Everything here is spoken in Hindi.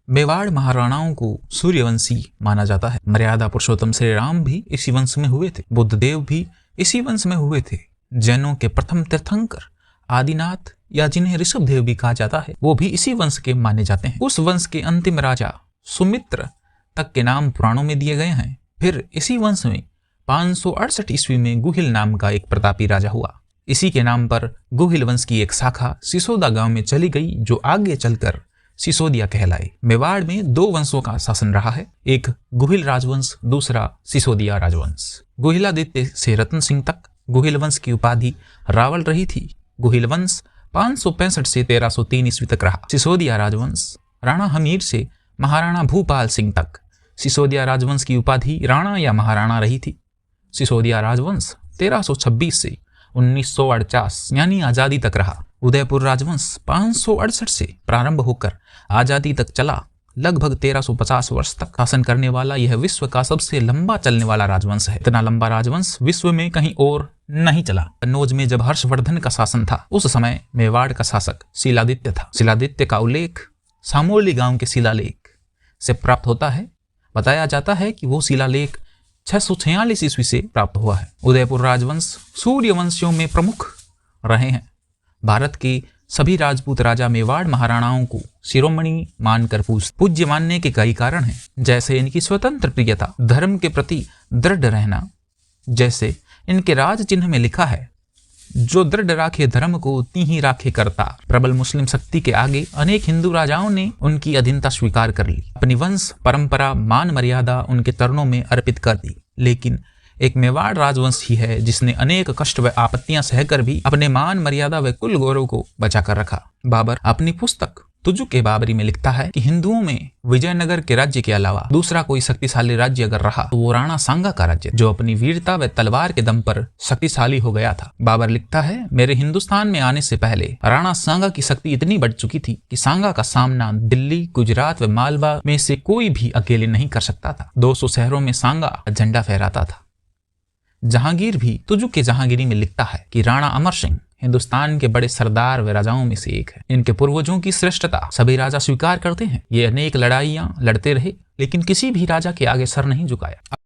मेवाड़ महाराणाओं को सूर्यवंशी माना जाता है। मर्यादा पुरुषोत्तम श्री राम भी इसी वंश में हुए थे। बुद्ध देव भी इसी वंश में हुए थे। जैनों के प्रथम तीर्थंकर आदिनाथ या जिन्हें ऋषभ देव भी कहा जाता है, वो भी इसी वंश के माने जाते हैं। उस वंश के अंतिम राजा सुमित्र तक के नाम पुराणों में दिए गए हैं। फिर इसी वंश में 568 ईस्वी में गुहिल नाम का एक प्रतापी राजा हुआ। इसी के नाम पर गुहिल वंश की एक शाखा सिसोदा गांव में चली गई, जो आगे चलकर सिसोदिया कहलाई। मेवाड़ में 2 वंशों का शासन रहा है, एक गुहिल राजवंश, दूसरा सिसोदिया राजवंश। गुहिलादित्य से रतन सिंह तक गुहिल वंश की उपाधि रावल रही थी। गुहिल वंश 565 से 1303 ईस्वी तक रहा। सिसोदिया राजवंश राणा हमीर से महाराणा भूपाल सिंह तक। सिसोदिया राजवंश की उपाधि राणा या महाराणा रही थी। सिसोदिया राजवंश 1326 से 1948 यानी आज़ादी तक रहा। उदयपुर राजवंश 568 से प्रारंभ होकर आज़ादी तक चला। लगभग 1350 वर्ष तक शासन करने वाला यह विश्व का सबसे लंबा चलने वाला राजवंश है। इतना लंबा राजवंश विश्व में कहीं और नहीं चला। कन्नौज में जब हर्षवर्धन का शासन था, उस समय मेवाड़ का शासक शिलादित्य था। शिलादित्य का उल्लेख सामोली गांव के शिलालेख से प्राप्त होता है। बताया जाता है कि वो शिलालेख 646 ईस्वी से प्राप्त हुआ है। उदयपुर राजवंश सूर्यवंशियों में प्रमुख रहे हैं। भारत के सभी राजपूत राजा मेवाड़ महाराणाओं को शिरोमणि मानकर पूज्य मानने के कई कारण हैं, जैसे इनकी स्वतंत्र प्रियता, धर्म के प्रति दृढ़ रहना, जैसे इनके राज चिन्ह में लिखा है, जो दृढ़ राखे धर्म को उतनी ही राखे करता। प्रबल मुस्लिम शक्ति के आगे अनेक हिंदू राजाओं ने उनकी अधीनता स्वीकार कर ली, अपनी वंश परंपरा मान मर्यादा उनके चरणों में अर्पित कर दी। लेकिन एक मेवाड़ राजवंश ही है जिसने अनेक कष्ट व आपत्तियां सहकर भी अपने मान मर्यादा व कुल गौरव को बचा कर रखा। बाबर अपनी पुस्तक तुजुक बाबरी में लिखता है कि हिंदुओं में विजयनगर के राज्य के अलावा दूसरा कोई शक्तिशाली राज्य अगर रहा तो वो राणा सांगा का राज्य, जो अपनी वीरता व तलवार के दम पर शक्तिशाली हो गया था। बाबर लिखता है, मेरे हिंदुस्तान में आने से पहले राणा सांगा की शक्ति इतनी बढ़ चुकी थी कि सांगा का सामना दिल्ली, गुजरात व मालवा में से कोई भी अकेले नहीं कर सकता था। 200 शहरों में सांगा झंडा फहराता था। जहांगीर भी तुजुक के जहांगीरी में लिखता है कि राणा अमर सिंह हिंदुस्तान के बड़े सरदार व राजाओं में से एक है। इनके पूर्वजों की श्रेष्ठता सभी राजा स्वीकार करते हैं। ये अनेक लड़ाइयां लड़ते रहे, लेकिन किसी भी राजा के आगे सर नहीं झुकाया।